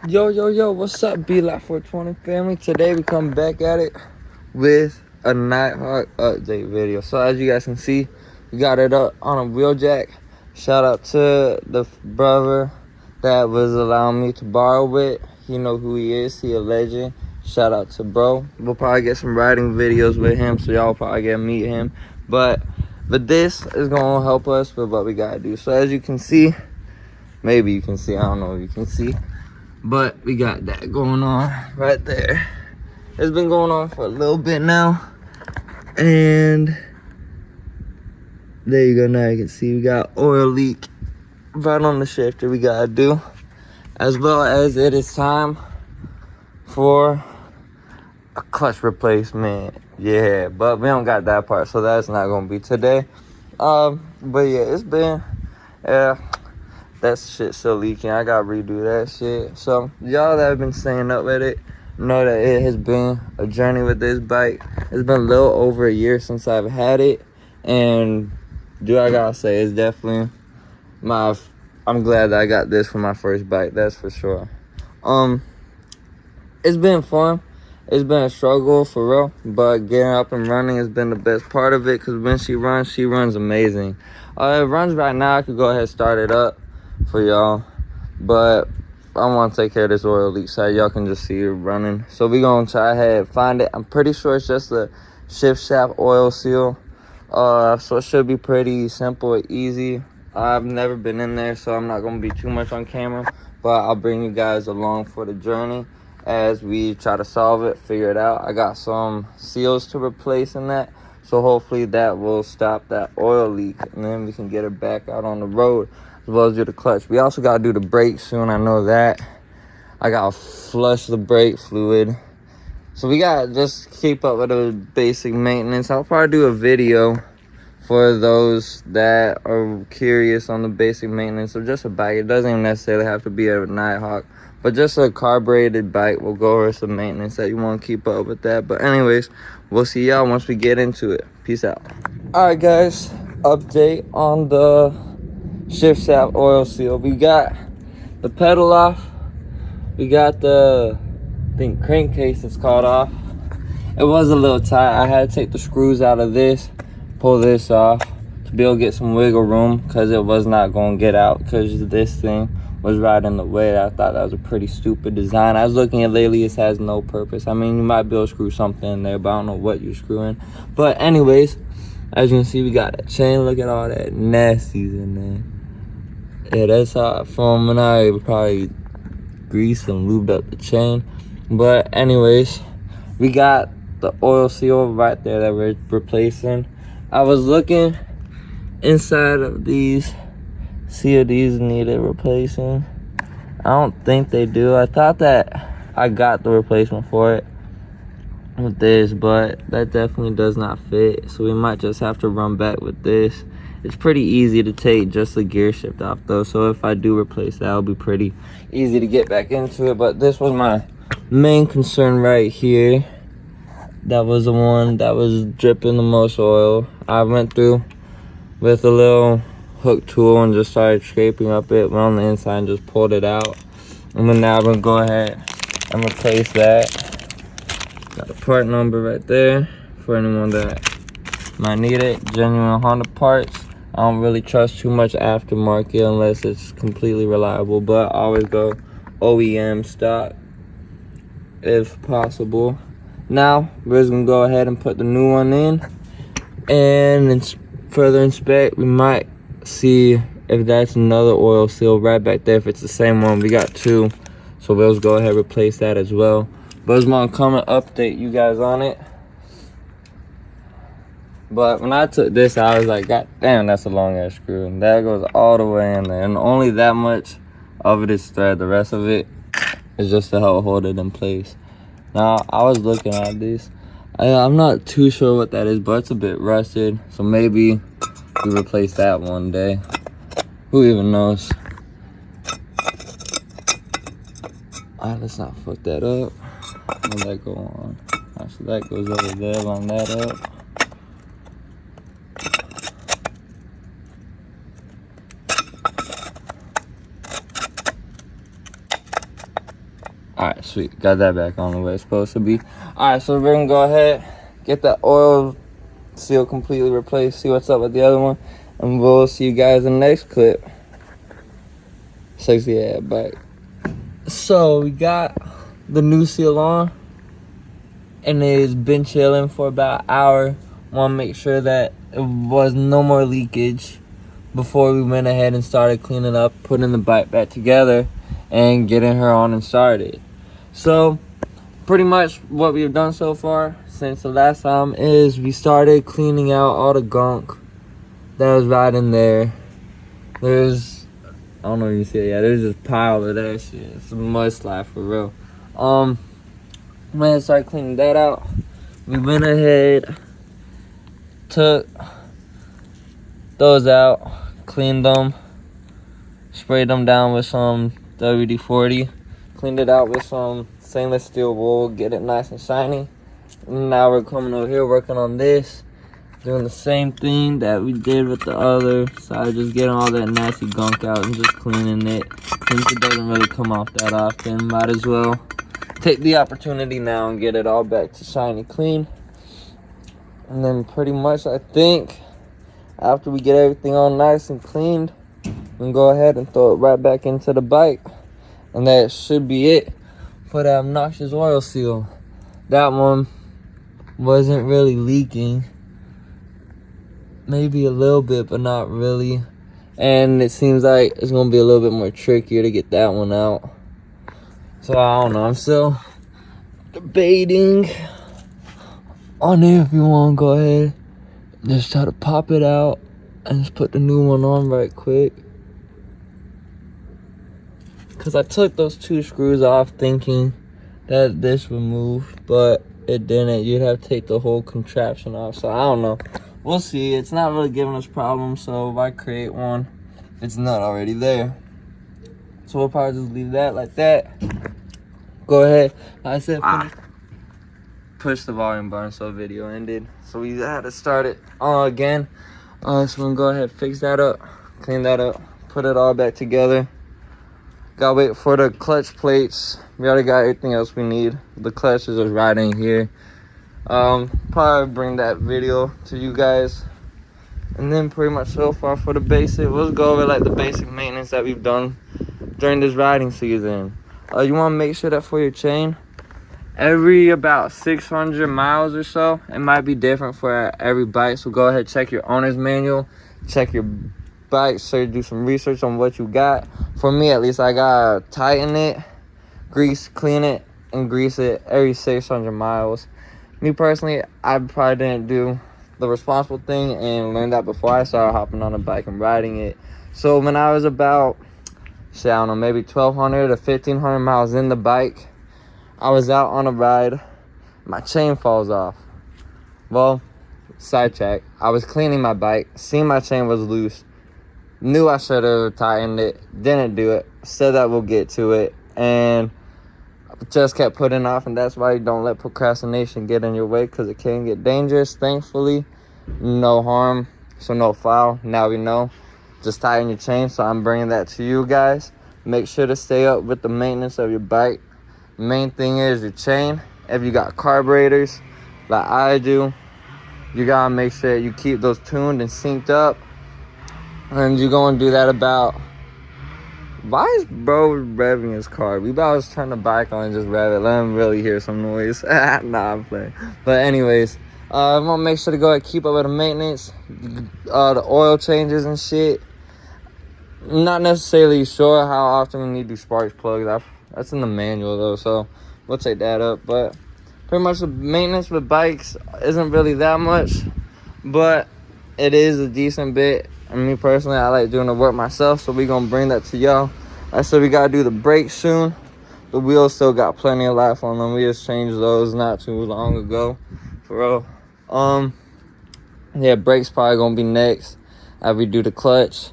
Yo, what's up, B-Lot 420 family? Today we come back at it with a Nighthawk update video. So as you guys can see, we got it up on a wheel jack. Shout out to the brother that was allowing me to borrow it. He know who he is, he a legend. Shout out to bro. We'll probably get some riding videos with him, so y'all probably get to meet him. But this is gonna help us with what we gotta do. So as you can see, maybe you can see, I don't know if you can see, but we got that going on right there. It's been going on for a little bit now. And there you go, now you can see we got oil leak right on the shifter we gotta do. As well as it is time for a clutch replacement. Yeah, but we don't got that part, so that's not gonna be today. But yeah, it's been, that shit still leaking. I gotta redo that shit. So y'all that have been staying up with it know that it has been a journey with this bike. It's been a little over a year since I've had it, and I gotta say, it's definitely I'm glad that I got this for my first bike, that's for sure. It's been fun. It's been a struggle for real, but getting up and running has been the best part of it, because when she runs amazing. It runs right now. I could go ahead and start it up for y'all, but I want to take care of this oil leak so y'all can just see it running. So we gonna try ahead find it. I'm pretty sure it's just a shift shaft oil seal, so it should be pretty simple and easy. I've never been in there, so I'm not gonna be too much on camera, but I'll bring you guys along for the journey as we try to solve it, figure it out. I got some seals to replace in that, so hopefully that will stop that oil leak, and then we can get it back out on the road, as well as do the clutch. We also got to do the brakes soon, I know that. I got to flush the brake fluid. So we got to just keep up with the basic maintenance. I'll probably do a video for those that are curious on the basic maintenance of just a bike. It doesn't even necessarily have to be a Nighthawk, but just a carbureted bike. We'll go over some maintenance that you want to keep up with that. But anyways, we'll see y'all once we get into it. Peace out. All right, guys, update on the shift shaft oil seal. We got the pedal off. We got the, I think, crankcase is called off. It was a little tight. I had to take the screws out of this, pull this off to be able to get some wiggle room, because it was not going to get out because this thing was right in the way. I thought that was a pretty stupid design. I was looking at lately, it has no purpose. I mean, you might be able to screw something in there, but I don't know what you're screwing. But anyways, as you can see, we got that chain. Look at all that nasties in there. Yeah, that's how it formed, and I probably greased and lubed up the chain. But anyways, we got the oil seal right there that we're replacing. I was looking inside of these, see if these needed replacing. I don't think they do. I thought that I got the replacement for it with this, but that definitely does not fit, so we might just have to run back with this. It's pretty easy to take just the gear shift off though, so if I do replace that, it'll be pretty easy to get back into it. But this was my main concern right here. That was the one that was dripping the most oil. I went through with a little hook tool and just started scraping up it, went on the inside and just pulled it out. And then now I'm gonna go ahead and replace that. Got a part number right there for anyone that might need it. Genuine Honda parts. I don't really trust too much aftermarket unless it's completely reliable, but I always go OEM stock if possible. Now we're just gonna go ahead and put the new one in, and further inspect. We might see if that's another oil seal right back there. If it's the same one, we got two, so we'll just go ahead and replace that as well. But I was gonna come and update you guys on it. But when I took this, I was like, God damn, that's a long ass screw, and that goes all the way in there, and only that much of it is thread. The rest of it is just to help hold it in place. Now I was looking at this, I'm not too sure what that is, but it's a bit rusted, so maybe we replace that one day. Who even knows? Alright, let's not fuck that up. Let that go on. Alright, so that goes over there, line that up. All right, sweet. Got that back on the way it's supposed to be. All right, so we're gonna go ahead, get that oil seal completely replaced, see what's up with the other one, and we'll see you guys in the next clip. Sexy ass bike. So we got the new seal on, and it's been chilling for about an hour. Want to make sure that it was no more leakage before we went ahead and started cleaning up, putting the bike back together, and getting her on and started. So pretty much what we've done so far since the last time is we started cleaning out all the gunk that was right in there. There's, I don't know if you see it, yeah, there's this pile of that shit. It's a mudslide for real. Went ahead and started cleaning that out. We went ahead, took those out, cleaned them, sprayed them down with some WD-40, cleaned it out with some stainless steel wool, get it nice and shiny. And now we're coming over here working on this, doing the same thing that we did with the other side, just getting all that nasty gunk out and just cleaning it. Since it doesn't really come off that often, might as well take the opportunity now and get it all back to shiny clean. And then pretty much I think after we get everything all nice and cleaned, we can go ahead and throw it right back into the bike. And that should be it for that obnoxious oil seal. That one wasn't really leaking. Maybe a little bit, but not really. And it seems like it's gonna be a little bit more trickier to get that one out. So I don't know, I'm still debating on if you wanna go ahead and just try to pop it out and just put the new one on right quick. Cause I took those 2 screws off thinking that this would move, but it didn't. You'd have to take the whole contraption off, so I don't know. We'll see. It's not really giving us problems, so why create one if it's not already there? So we'll probably just leave that like that. Go ahead. Like I said, push the volume button so video ended. So we had to start it again. So we're gonna go ahead, fix that up, clean that up, put it all back together. Gotta wait for the clutch plates. We already got everything else we need. The clutch is just right in here. Probably bring that video to you guys. And then pretty much so far for the basic, let's go over like the basic maintenance that we've done during this riding season. You want to make sure that for your chain, every about 600 miles or so, it might be different for every bike, so go ahead, check your owner's manual, check your bike, so do some research on what you got. For me at least, I gotta tighten it, grease, clean it, and grease it every 600 miles. Me personally, I probably didn't do the responsible thing and learned that before I started hopping on a bike and riding it. So when I was about, I don't know, maybe 1,200 to 1,500 miles in the bike, I was out on a ride, my chain falls off. Well, sidetrack, I was cleaning my bike, seen my chain was loose, knew I should have tightened it, didn't do it, said that we'll get to it, and just kept putting off. And that's why you don't let procrastination get in your way, because it can get dangerous. Thankfully, no harm, so no foul. Now we know, just tighten your chain. So I'm bringing that to you guys. Make sure to stay up with the maintenance of your bike. Main thing is your chain. If you got carburetors like I do, you gotta make sure you keep those tuned and synced up. And you're gonna do that about, why is bro revving his car? We about to turn the bike on and just rev it. Let him really hear some noise. Nah, I'm playing. But anyways, I'm gonna make sure to go ahead and keep up with the maintenance, the oil changes and shit. Not necessarily sure how often we need to do spark plugs. That's in the manual though, so we'll take that up. But pretty much the maintenance with bikes isn't really that much, but it is a decent bit. And me personally, I like doing the work myself, so we're gonna bring that to y'all. I said we gotta do the brakes soon. The wheels still got plenty of life on them. We just changed those not too long ago, for real. Yeah, brakes probably gonna be next after we do the clutch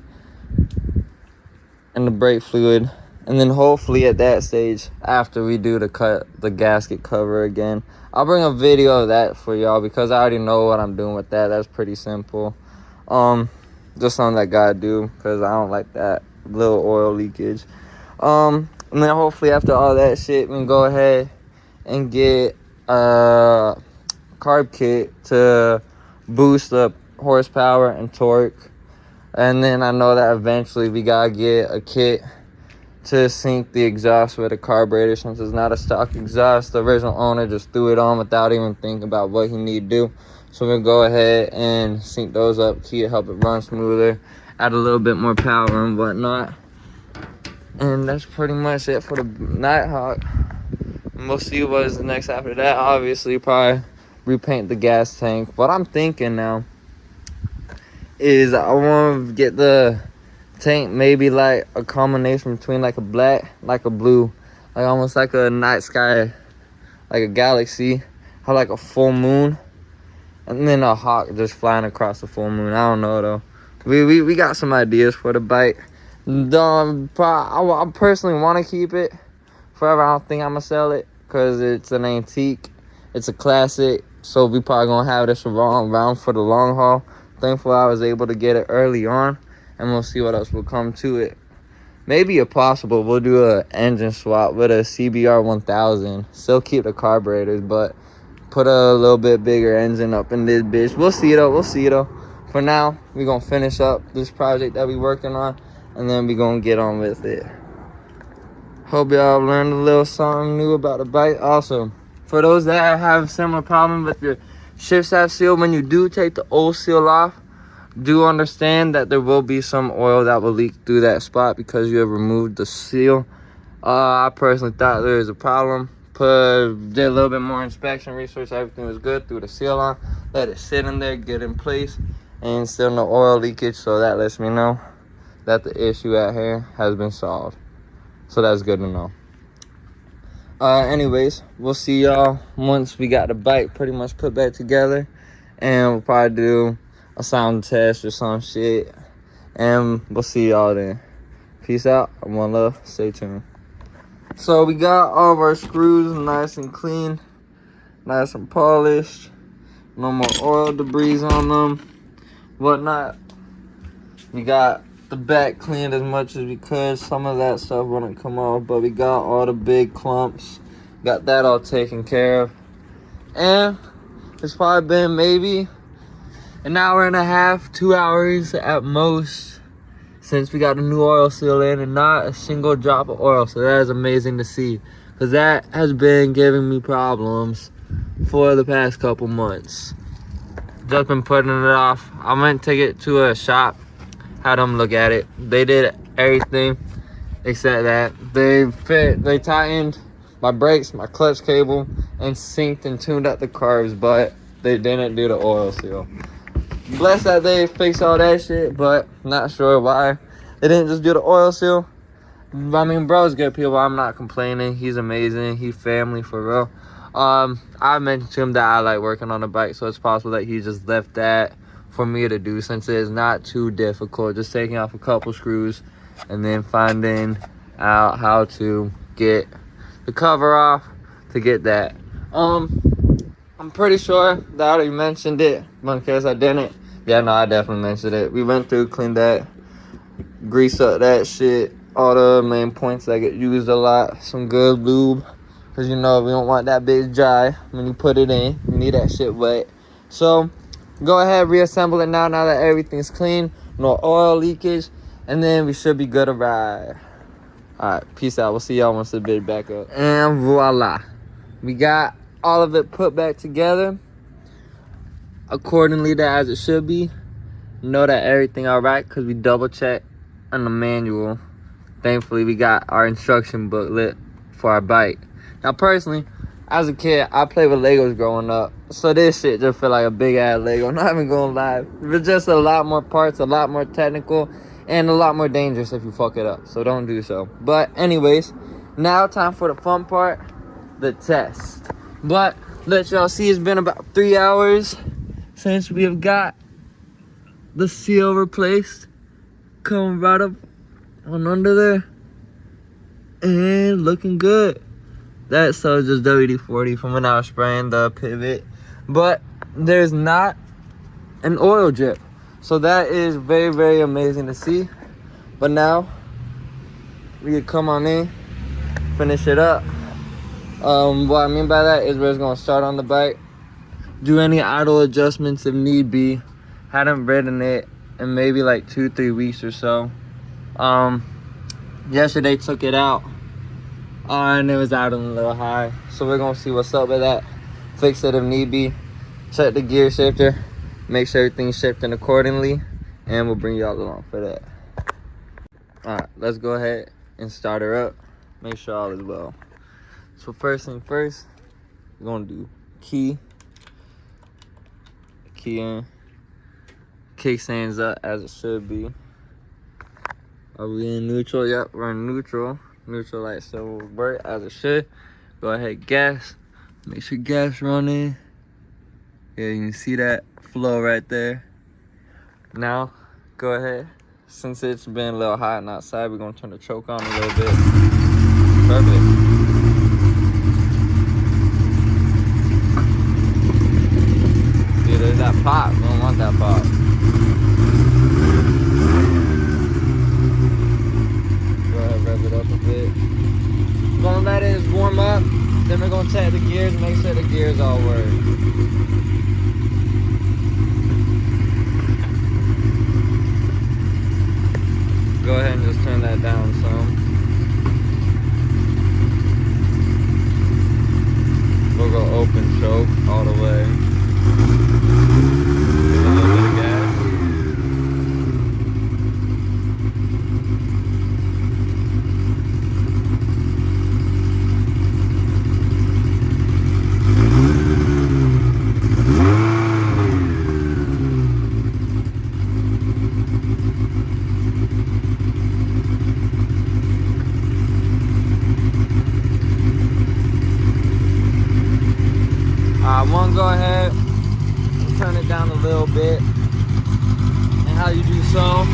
and the brake fluid. And then hopefully at that stage, after we do the gasket cover again, I'll bring a video of that for y'all, because I already know what I'm doing with that. That's pretty simple. Just something that gotta do, because I don't like that little oil leakage. And then hopefully after all that shit, we can go ahead and get a carb kit to boost up horsepower and torque. And then I know that eventually we gotta get a kit to sync the exhaust with the carburetor, since it's not a stock exhaust. The original owner just threw it on without even thinking about what he need to do. So we're gonna go ahead and sync those up, help it run smoother, add a little bit more power and whatnot. And that's pretty much it for the Nighthawk. And we'll see what is the next after that. Obviously, probably repaint the gas tank. What I'm thinking now is I want to get the tank maybe like a combination between like a black, like a blue, like almost like a night sky, like a galaxy, have like a full moon, and then a hawk just flying across the full moon. I don't know though. We got some ideas for the bike. I personally want to keep it forever. I don't think I'm gonna sell it because it's an antique, it's a classic. So we probably gonna have this around for the long haul. Thankful I was able to get it early on, and we'll see what else will come to it. Maybe if possible, we'll do an engine swap with a CBR 1000. Still keep the carburetors, but put a little bit bigger engine up in this bitch. We'll see though. For now, we're gonna finish up this project that we working on, and then we're gonna get on with it. Hope y'all learned a little something new about the bike. Also, for those that have similar problem with your shift shaft seal, when you do take the old seal off, do understand that there will be some oil that will leak through that spot because you have removed the seal. I personally thought there was a problem. Did a little bit more inspection research. Everything was good. Threw the seal on, let it sit in there, get in place, and still no oil leakage. So that lets me know that the issue at hand has been solved. So that's good to know. Anyways, we'll see y'all once we got the bike pretty much put back together, and we'll probably do a sound test or some shit, and we'll see y'all then. Peace out. One love. Stay tuned. So we got all of our screws nice and clean, nice and polished. No more oil debris on them, whatnot. We got the back cleaned as much as we could. Some of that stuff wouldn't come off, but we got all the big clumps, got that all taken care of. And it's probably been maybe an hour and a half, 2 hours at most since we got a new oil seal in, and not a single drop of oil. So that is amazing to see, because that has been giving me problems for the past couple months. Just been putting it off. I went to take it to a shop, had them look at it. They did everything except that. They tightened my brakes, my clutch cable, and synced and tuned up the carbs, but they didn't do the oil seal. Blessed that they fixed all that shit, but not sure why they didn't just do the oil seal. I mean, bro's good people. I'm not complaining. He's amazing. He family for real. I mentioned to him that I like working on the bike, so it's possible that he just left that for me to do, since it is not too difficult. Just taking off a couple screws and then finding out how to get the cover off to get that. I'm pretty sure that I already mentioned it, but in case I didn't, yeah, no, I definitely mentioned it. We went through, cleaned that, grease up that shit, all the main points that get used a lot, some good lube, because you know we don't want that bitch dry when you put it in. You need that shit wet. So go ahead, reassemble it now that everything's clean, no oil leakage, and then we should be good to ride. Alright, peace out. We'll see y'all once the bitch back up. And voila, we got all of it put back together accordingly to as it should be. Know that everything alright, because we double checked on the manual. Thankfully, we got our instruction booklet for our bike. Now, personally, as a kid, I played with Legos growing up, so this shit just feel like a big ass Lego. I'm not even gonna lie. It's just a lot more parts, a lot more technical, and a lot more dangerous if you fuck it up. So don't do so. But anyways, now time for the fun part, the test. But let y'all see, it's been about 3 hours since we have got the seal replaced. Coming right up on under there, and looking good. That so is just WD-40 from when I was spraying the pivot, but there's not an oil drip, so that is very, very amazing to see. But now we can come on in finish it up. What I mean by that is we're just gonna start on the bike, do any idle adjustments if need be. Hadn't ridden it in maybe like 2-3 weeks or so. Yesterday took it out, and it was out on a little high, so we're gonna see what's up with that, fix it if need be, check the gear shifter, make sure everything's shifting accordingly, and we'll bring y'all along for that. All right, let's go ahead and start her up, make sure all is well. So first thing first, we're gonna do key in, kickstands up as it should be. Are we in neutral? Yep, we're in neutral. Neutral light still will work as it should. Go ahead, gas. Make sure gas running. Yeah, you can see that flow right there. Now, go ahead. Since it's been a little hot and outside, we're gonna turn the choke on a little bit. Perfect. See, there's that pop. We don't want that pop. Rev it up a bit. We're gonna let it warm up, then we're gonna check the gears, make sure the gears all work. Go ahead and just turn that down some. We'll go open choke all the way. Give it a little bit of gas. I want to go ahead and turn it down a little bit. And how you do so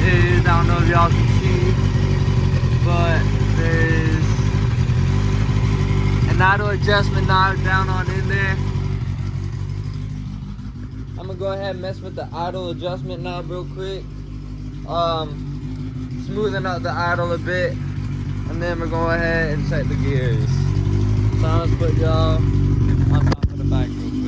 is, I don't know if y'all can see, but there's an idle adjustment knob down on in there. I'm gonna go ahead and mess with the idle adjustment knob real quick. Smoothing out the idle a bit, and then we're going ahead and check the gears. So I'm gonna put y'all on top of the bike real quick.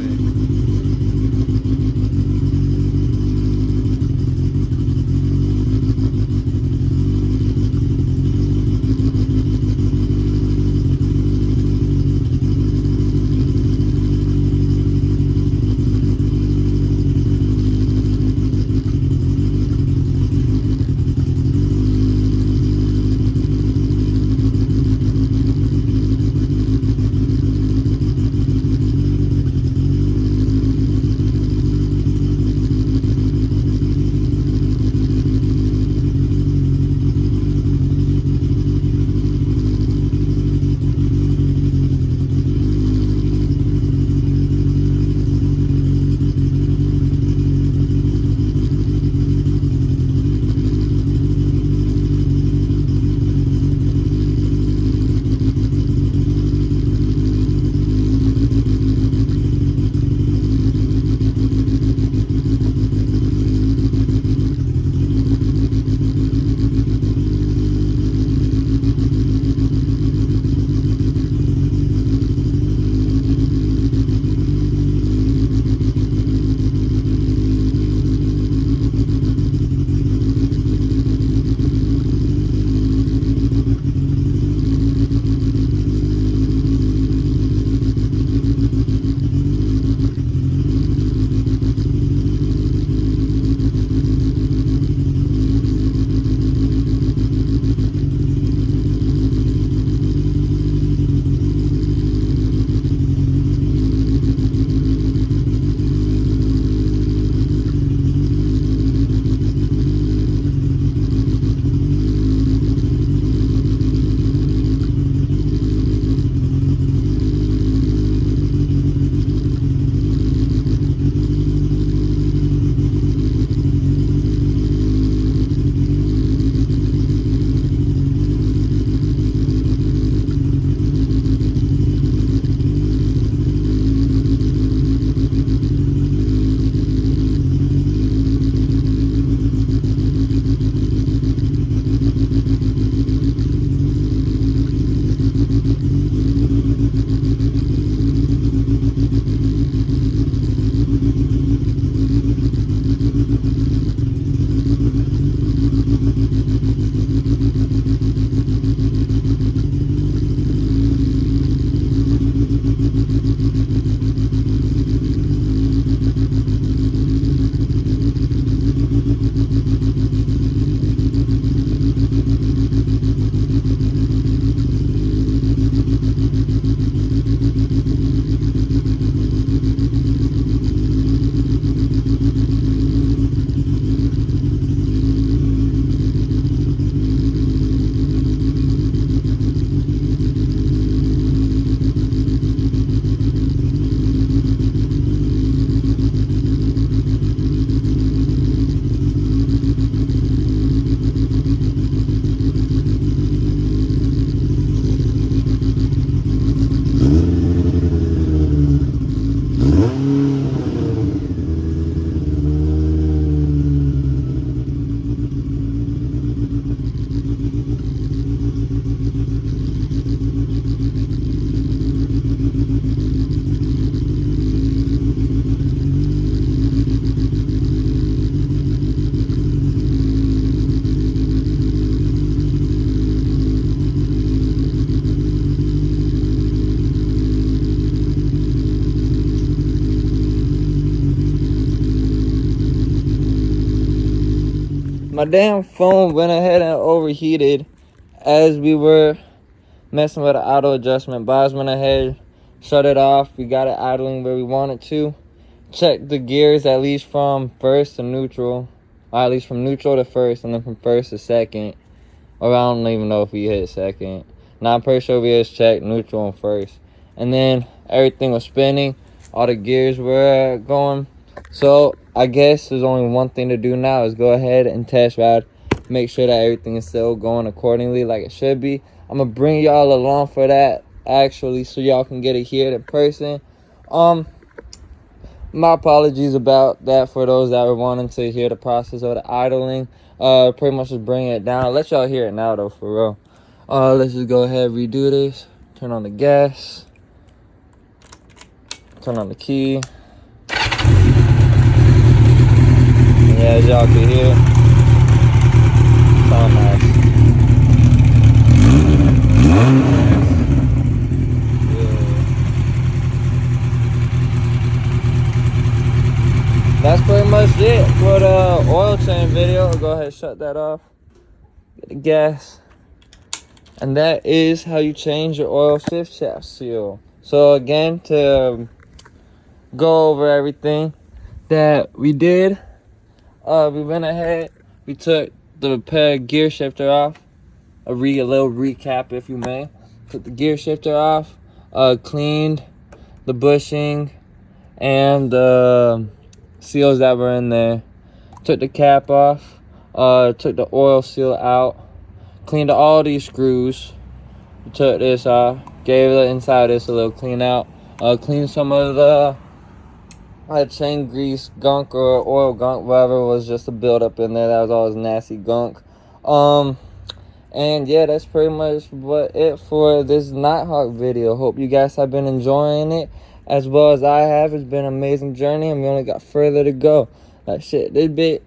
My damn phone went ahead and overheated as we were messing with the auto adjustment. Boz went ahead, shut it off. We got it idling where we want it to. Check the gears at least from first to neutral. Or at least from neutral to first, and then from first to second. Or I don't even know if we hit second. Now I'm pretty sure we just checked neutral and first. And then everything was spinning. All the gears were going. So I guess there's only one thing to do now is go ahead and test ride. Make sure that everything is still going accordingly like it should be. I'm going to bring y'all along for that actually so y'all can get it here in person. My apologies about that for those that were wanting to hear the process of the idling. Pretty much just bring it down. I'll let y'all hear it now though, for real. Let's just go ahead and redo this. Turn on the gas. Turn on the key. Yeah, as y'all can hear, sound nice. That's pretty much it for the oil change video. I'll go ahead and shut that off. Get the gas. And that is how you change your oil shift shaft seal. So again, to go over everything that we did, we went ahead, we took the gear shifter off. A little recap, if you may. Took the gear shifter off, cleaned the bushing and the seals that were in there. Took the cap off, took the oil seal out, cleaned all these screws. Took this off, gave the inside of this a little clean out, cleaned some of the chain grease gunk or oil gunk, whatever was just a buildup in there. That was all this nasty gunk. And yeah, that's pretty much it for this Nighthawk video. Hope you guys have been enjoying it as well as I have. It's been an amazing journey, and we only got further to go. Like shit, this bit.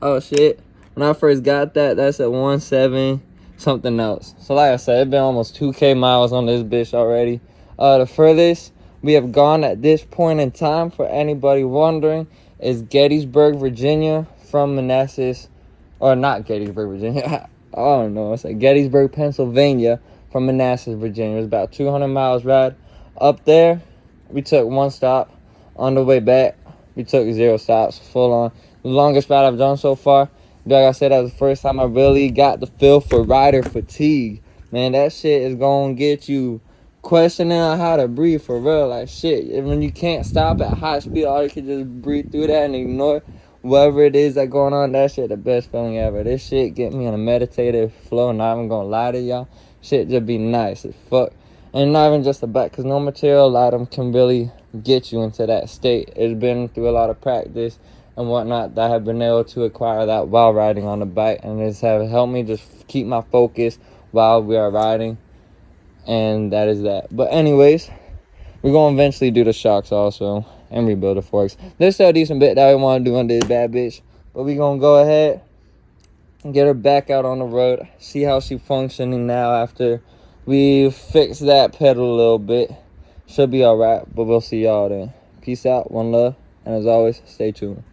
Oh shit! When I first got that, that's at 1.7 something else. So like I said, it's been almost 2K miles on this bitch already. The furthest we have gone at this point in time, for anybody wondering, is Gettysburg, Virginia from Manassas, or not Gettysburg, Virginia. I don't know. It's like Gettysburg, Pennsylvania from Manassas, Virginia. It's about 200 miles ride. Up there, we took one stop. On the way back, we took 0 stops, full on. The longest ride I've done so far. Like I said, that was the first time I really got the feel for rider fatigue. Man, that shit is gonna get you questioning on how to breathe for real. Like shit, when you can't stop at high speed, all you can just breathe through that and ignore whatever it is that going on. That shit the best feeling ever. This shit get me in a meditative flow. Not even gonna lie to y'all. Shit just be nice as fuck. And not even just the back, because no material item can really get you into that state. It's been through a lot of practice and whatnot that I have been able to acquire that while riding on the bike, and it's have helped me just keep my focus while we are riding, and that is that. But anyways, we're going to eventually do the shocks also and rebuild the forks. There's still a decent bit that we want to do on this bad bitch, but we're going to go ahead and get her back out on the road, see how she's functioning now after we fix that pedal a little bit. Should be all right, but we'll see y'all then. Peace out, one love, and as always, stay tuned.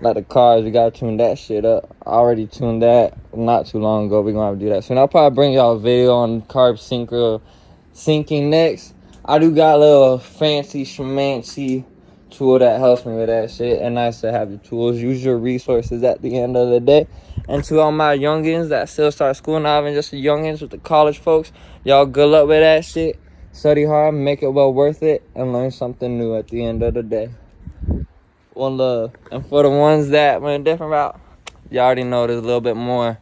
Like the cars, we gotta tune that shit up. I already tuned that not too long ago. We're gonna have to do that soon. I'll probably bring y'all a video on carb syncing next. I do got a little fancy schmancy tool that helps me with that shit, and nice to have the tools. Use your resources at the end of the day. And to all my youngins that still start school, not even just the youngins, with the college folks, y'all good luck with that shit. Study hard, make it well worth it, and learn something new at the end of the day. One love. And for the ones that went a different route, you already know there's a little bit more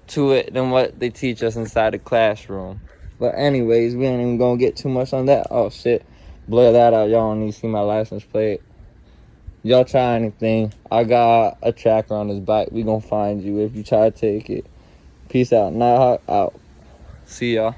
to it than what they teach us inside the classroom. But anyways, we ain't even gonna get too much on that. Oh shit, blur that out. Y'all don't need to see my license plate. Y'all try anything, I got a tracker on this bike. We gonna find you if you try to take it. Peace out. Nighthawk out. See y'all.